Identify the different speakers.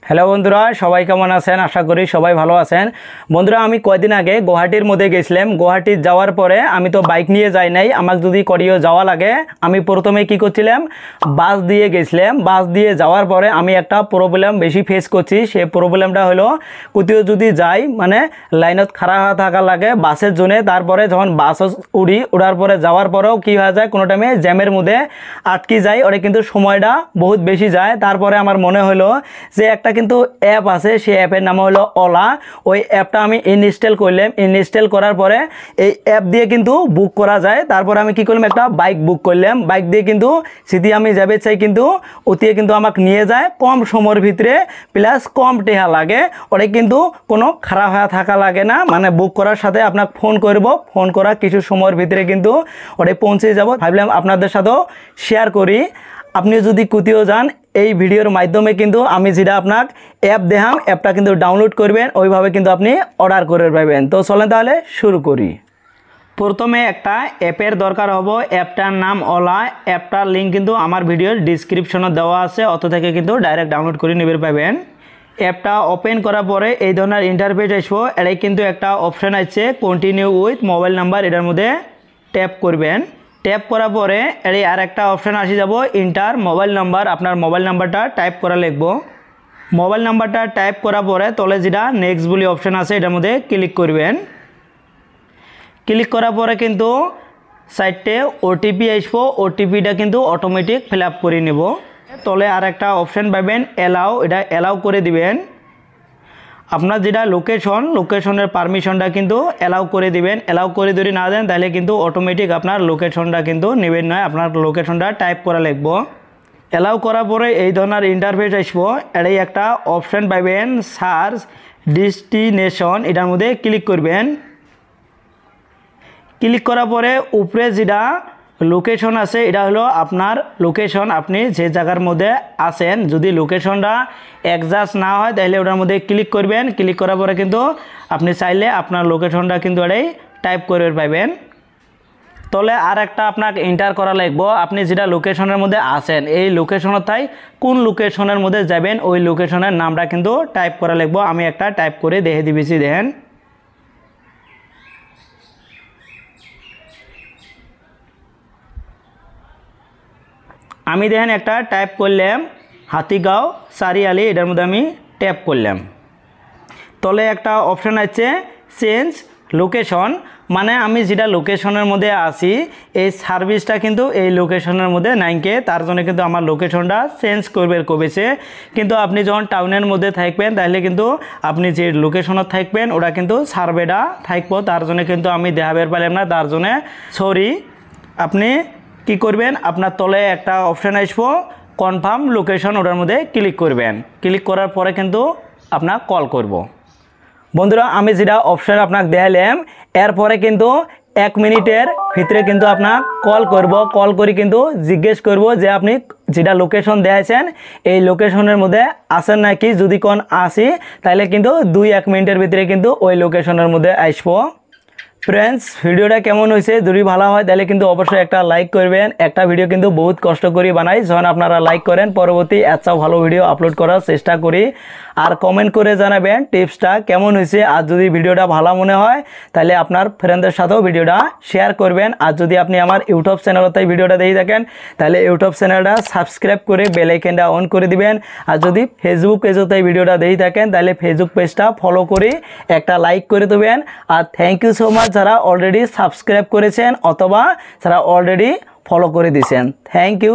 Speaker 1: Hello বন্ধুরা, সবাই কেমন আছেন? আশা করি সবাই ভালো আছেন। বন্ধুরা, আমি কয়েকদিন আগে গুয়াহাটির মধ্যে গেছিলাম। গুয়াহাটি যাওয়ার পরে আমি তো বাইক নিয়ে যাই নাই, আমাকে যদি করিও যাওয়া লাগে আমি প্রথমে কি করছিলাম, বাস দিয়ে গেছিলাম। বাস দিয়ে যাওয়ার পরে আমি একটা প্রবলেম বেশি ফেস করছি। সেই প্রবলেমটা হলো কোথাও যদি যাই মানে লাইনত খাড়া হয়ে থাকা লাগে বাসের জন্য। তারপরে যখন বাস উড়ার পরে যাওয়ার পরেও কী হয়ে যায়, কোনো টাইমে জ্যামের মধ্যে আটকে যায়, ওটা কিন্তু সময়টা বহুত বেশি যায়। তারপরে আমার মনে হলো যে একটা কিন্তু অ্যাপ আছে, সেই অ্যাপের নাম হলো ওলা। ওই অ্যাপটা আমি ইনস্টল করলাম। ইনস্টল করার পরে এই অ্যাপ দিয়ে কিন্তু বুক করা যায়। তারপরে আমি কি করলাম, একটা বাইক বুক করলাম। বাইক দিয়ে কিন্তু সিধি আমি যাবে চাই কিন্তু ওতিয়ে কিন্তু আমাকে নিয়ে যায় কম সময়ের ভিতরে, প্লাস কম টেহা লাগে। ওটা কিন্তু কোনো খারাপ হয়ে থাকা লাগে না, মানে বুক করার সাথে আপনাকে ফোন করব, ফোন করা কিছু সময়ের ভিতরে কিন্তু ওটা পৌঁছে যাব। ভাবলাম আপনাদের সাথেও শেয়ার করি। আপনি যদি কোথাও যান এই ভিডিওর মাধ্যমে কিন্তু আমি যেটা আপনাকে অ্যাপ দেখাম, অ্যাপটা কিন্তু ডাউনলোড করবেন, ওইভাবে কিন্তু আপনি অর্ডার করে পাবেন। তো চলেন তাহলে শুরু করি। প্রথমে একটা অ্যাপের দরকার হবো, অ্যাপটার নাম ওলা। অ্যাপটার লিঙ্ক কিন্তু আমার ভিডিওর ডিসক্রিপশনে দেওয়া আছে, অত থেকে কিন্তু ডাইরেক্ট ডাউনলোড করে নেবে পাবেন। অ্যাপটা ওপেন করার পরে এই ধরনের ইন্টারফেস আসবো। এটাই কিন্তু একটা অপশান আছে কন্টিনিউ উইথ মোবাইল নাম্বার, এটার মধ্যে ট্যাপ করবেন। ট্যাপ করার পরে এর আর একটা অপশান আসে যাব ইন্টার মোবাইল নাম্বার। আপনার মোবাইল নাম্বারটা টাইপ করা লিখবো। মোবাইল নাম্বারটা টাইপ করার পরে তলে যেটা নেক্সট বলে অপশান আছে এটার মধ্যে ক্লিক করবেন। ক্লিক করার পরে কিন্তু সাইডে ওটিপি আসবো, ওটিপিটা কিন্তু অটোমেটিক ফিল আপ করে নেব। তলে আর একটা অপশান পাবেন অ্যালাউ, এটা অ্যালাউ করে দিবেন। আপনার যেটা লোকেশনের পারমিশনটা কিন্তু অ্যালাউ করে দিবেন। অ্যালাউ করে যদি না দেন তাহলে কিন্তু অটোমেটিক আপনার লোকেশনটা কিন্তু নেবেন নয়, আপনার লোকেশনটা টাইপ করা লিখবো। অ্যালাউ করার পরে এই ধরনের ইন্টারফেস আসবো। এটাই একটা অপশান পাবেন সার্চ ডেস্টিনেশন, এটার মধ্যে ক্লিক করবেন। ক্লিক করার পরে উপরে যেটা লোকেশন আছে এটা হলো আপনার লোকেশন, আপনি যে জায়গার মধ্যে আছেন। যদি লোকেশনটা অ্যাডজাস্ট না হয় তাহলে ওটার মধ্যে ক্লিক করবেন। ক্লিক করার পরে কিন্তু আপনি চাইলে আপনার লোকেশনটা কিন্তু এটাই টাইপ করে পাবেন। তলে আর একটা আপনাকে এন্টার করা লাগবো, আপনি যেটা লোকেশনের মধ্যে আছেন এই লোকেশনের তাই কোন লোকেশনের মধ্যে যাবেন ওই লোকেশনের নামটা কিন্তু টাইপ করা লাগবো। আমি একটা টাইপ করে দেখে দিবেছি, দেখেন। আমি দেখেন একটা টাইপ করলাম হাতিগাঁও চারিয়ালি, এটার মধ্যে আমি ট্যাপ করলাম। তলে একটা অপশান আছে চেঞ্জ লোকেশন, মানে আমি যেটা লোকেশনের মধ্যে আছি এই সার্ভিসটা কিন্তু এই লোকেশনের মধ্যে নাইকে, তার জন্য কিন্তু আমার লোকেশনটা চেঞ্জ করবে কবেছে। কিন্তু আপনি যখন টাউনের মধ্যে থাকবেন তাহলে কিন্তু আপনি যে লোকেশনত থাকবেন ওটা কিন্তু সার্ভেটা থাকবো, তার জন্য কিন্তু আমি দেখাবের পারলাম না, তার জন্য সরি। আপনি কি করবেন, আপনার তলে একটা অপশান আসবো কনফার্ম লোকেশন, ওটার মধ্যে ক্লিক করবেন। ক্লিক করার পরে কিন্তু আপনার কল করব। বন্ধুরা, আমি যেটা অপশান আপনাকে দেখালাম এরপরে কিন্তু 1 মিনিটের ভিতরে কিন্তু আপনার কল করব। কল করে কিন্তু জিজ্ঞেস করব যে আপনি যেটা লোকেশন দেখাইছেন এই লোকেশনের মধ্যে আসেন নাকি। যদি কোন আসি তাহলে কিন্তু 2-1 মিনিটের ভিতরে কিন্তু ওই লোকেশনের মধ্যে আসবো। ফ্রেন্ডস, ভিডিওটা কেমন হয়েছে? যদি ভালো হয় তাহলে কিন্তু অবশ্যই একটা লাইক করবেন। একটা ভিডিও কিন্তু বহুত কষ্ট করে বানাই, যখন আপনারা লাইক করেন পরবর্তী এত ভালো ভিডিও আপলোড করার চেষ্টা করি। আর কমেন্ট করে জানাবেন টিপসটা কেমন হয়েছে। আর যদি ভিডিওটা ভালো মনে হয় তাহলে আপনার ফ্রেন্ডদের সাথেও ভিডিওটা শেয়ার করবেন। আর যদি আপনি আমার ইউটিউব চ্যানেলতে ভিডিওটা দেখে থাকেন তাহলে ইউটিউব চ্যানেলটা সাবস্ক্রাইব করে বেল আইকনটা অন করে দিবেন। আর যদি ফেসবুক পেজতে ভিডিওটা দেখে থাকেন তাহলে ফেসবুক পেজটা ফলো করে একটা লাইক করে দেবেন। আর থ্যাংক ইউ সো মাচ যারা অলরেডি সাবস্ক্রাইব করেছেন অথবা যারা অলরেডি ফলো করে দিয়েছেন, থ্যাংক ইউ।